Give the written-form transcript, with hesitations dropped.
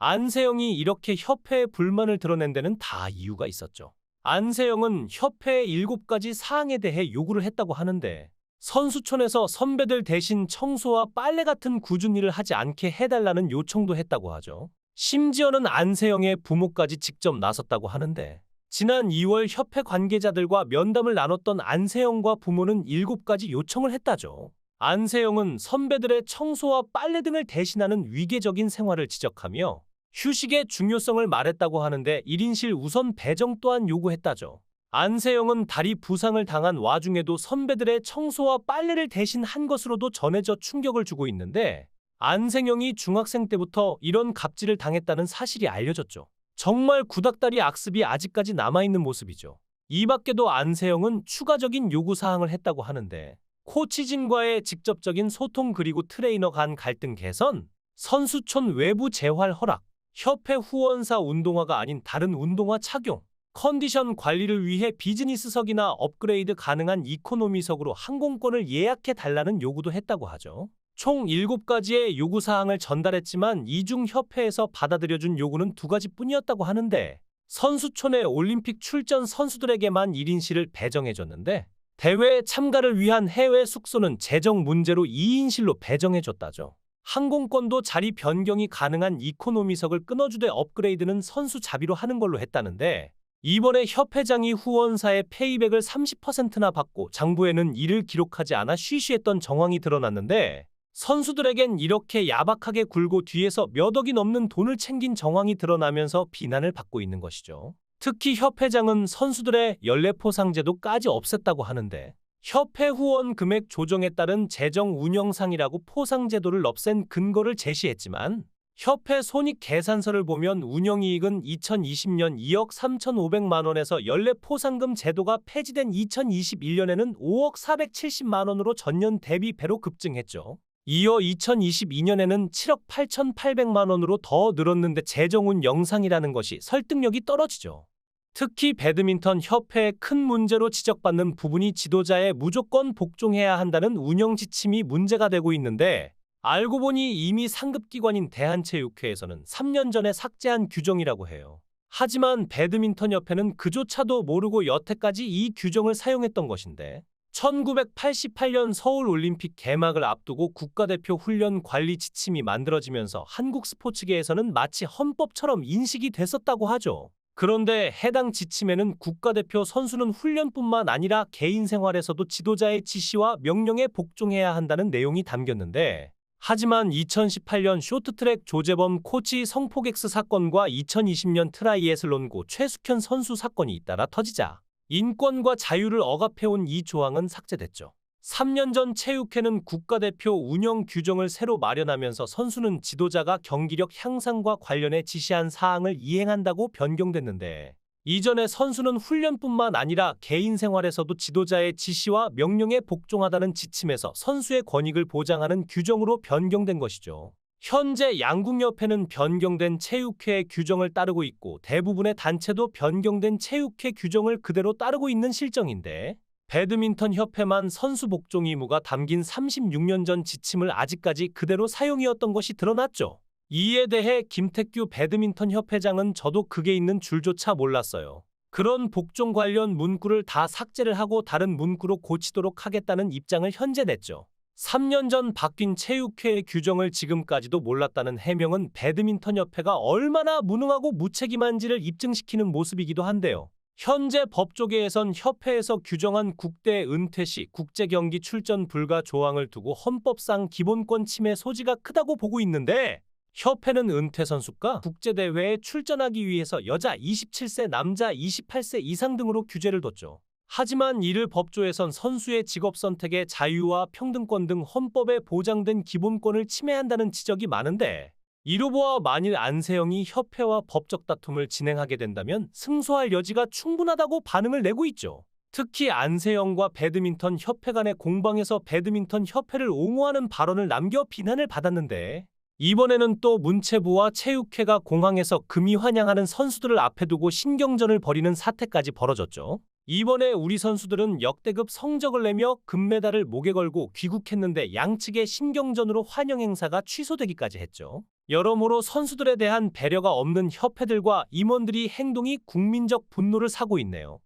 안세영이 이렇게 협회에 불만을 드러낸 데는 다 이유가 있었죠. 안세영은 협회의 7가지 사항에 대해 요구를 했다고 하는데, 선수촌에서 선배들 대신 청소와 빨래 같은 굳은 일을 하지 않게 해달라는 요청도 했다고 하죠. 심지어는 안세영의 부모까지 직접 나섰다고 하는데, 지난 2월 협회 관계자들과 면담을 나눴던 안세영과 부모는 7가지 요청을 했다죠. 안세영은 선배들의 청소와 빨래 등을 대신하는 위계적인 생활을 지적하며 휴식의 중요성을 말했다고 하는데 1인실 우선 배정 또한 요구했다죠. 안세영은 다리 부상을 당한 와중에도 선배들의 청소와 빨래를 대신 한 것으로도 전해져 충격을 주고 있는데, 안세영이 중학생 때부터 이런 갑질을 당했다는 사실이 알려졌죠. 정말 구닥다리 악습이 아직까지 남아있는 모습이죠. 이 밖에도 안세영은 추가적인 요구사항을 했다고 하는데, 코치진과의 직접적인 소통 그리고 트레이너 간 갈등 개선, 선수촌 외부 재활 허락, 협회 후원사 운동화가 아닌 다른 운동화 착용, 컨디션 관리를 위해 비즈니스석이나 업그레이드 가능한 이코노미석으로 항공권을 예약해 달라는 요구도 했다고 하죠. 총 7가지의 요구사항을 전달했지만 이 중 협회에서 받아들여준 요구는 2가지뿐이었다고 하는데, 선수촌의 올림픽 출전 선수들에게만 1인실을 배정해줬는데, 대회 참가를 위한 해외 숙소는 재정 문제로 2인실로 배정해줬다죠. 항공권도 자리 변경이 가능한 이코노미석을 끊어주되 업그레이드는 선수 자비로 하는 걸로 했다는데, 이번에 협회장이 후원사의 페이백을 30%나 받고 장부에는 이를 기록하지 않아 쉬쉬했던 정황이 드러났는데, 선수들에겐 이렇게 야박하게 굴고 뒤에서 몇 억이 넘는 돈을 챙긴 정황이 드러나면서 비난을 받고 있는 것이죠. 특히 협회장은 선수들의 연례포상제도까지 없앴다고 하는데, 협회 후원 금액 조정에 따른 재정 운영상이라고 포상제도를 없앤 근거를 제시했지만, 협회 손익계산서를 보면 운영이익은 2020년 2억 3,500만 원에서 연례포상금 제도가 폐지된 2021년에는 5억 470만 원으로 전년 대비 배로 급증했죠. 이어 2022년에는 7억 8,800만 원으로 더 늘었는데 재정운 영상이라는 것이 설득력이 떨어지죠. 특히 배드민턴 협회의 큰 문제로 지적받는 부분이 지도자에 무조건 복종해야 한다는 운영 지침이 문제가 되고 있는데, 알고 보니 이미 상급기관인 대한체육회에서는 3년 전에 삭제한 규정이라고 해요. 하지만 배드민턴협회는 그조차도 모르고 여태까지 이 규정을 사용했던 것인데, 1988년 서울올림픽 개막을 앞두고 국가대표 훈련 관리 지침이 만들어지면서 한국 스포츠계에서는 마치 헌법처럼 인식이 됐었다고 하죠. 그런데 해당 지침에는 국가대표 선수는 훈련뿐만 아니라 개인 생활에서도 지도자의 지시와 명령에 복종해야 한다는 내용이 담겼는데, 하지만 2018년 쇼트트랙 조재범 코치 성폭엑스 사건과 2020년 트라이애슬론고 최숙현 선수 사건이 잇따라 터지자 인권과 자유를 억압해온 이 조항은 삭제됐죠. 3년 전 체육회는 국가대표 운영 규정을 새로 마련하면서 선수는 지도자가 경기력 향상과 관련해 지시한 사항을 이행한다고 변경됐는데, 이전에 선수는 훈련뿐만 아니라 개인 생활에서도 지도자의 지시와 명령에 복종하다는 지침에서 선수의 권익을 보장하는 규정으로 변경된 것이죠. 현재 양궁협회는 변경된 체육회 규정을 따르고 있고 대부분의 단체도 변경된 체육회 규정을 그대로 따르고 있는 실정인데, 배드민턴 협회만 선수 복종 의무가 담긴 36년 전 지침을 아직까지 그대로 사용이었던 것이 드러났죠. 이에 대해 김택규 배드민턴 협회장은 저도 그게 있는 줄조차 몰랐어요. 그런 복종 관련 문구를 다 삭제를 하고 다른 문구로 고치도록 하겠다는 입장을 현재 냈죠. 3년 전 바뀐 체육회의 규정을 지금까지도 몰랐다는 해명은 배드민턴협회가 얼마나 무능하고 무책임한지를 입증시키는 모습이기도 한데요. 현재 법조계에선 협회에서 규정한 국대 은퇴 시 국제경기 출전 불가 조항을 두고 헌법상 기본권 침해 소지가 크다고 보고 있는데, 협회는 은퇴 선수가 국제대회에 출전하기 위해서 여자 27세, 남자 28세 이상 등으로 규제를 뒀죠. 하지만 이를 법조에선 선수의 직업 선택의 자유와 평등권 등 헌법에 보장된 기본권을 침해한다는 지적이 많은데, 이로 보아 만일 안세영이 협회와 법적 다툼을 진행하게 된다면 승소할 여지가 충분하다고 반응을 내고 있죠. 특히 안세영과 배드민턴 협회 간의 공방에서 배드민턴 협회를 옹호하는 발언을 남겨 비난을 받았는데, 이번에는 또 문체부와 체육회가 공항에서 금이 환영하는 선수들을 앞에 두고 신경전을 벌이는 사태까지 벌어졌죠. 이번에 우리 선수들은 역대급 성적을 내며 금메달을 목에 걸고 귀국했는데 양측의 신경전으로 환영 행사가 취소되기까지 했죠. 여러모로 선수들에 대한 배려가 없는 협회들과 임원들이 행동이 국민적 분노를 사고 있네요.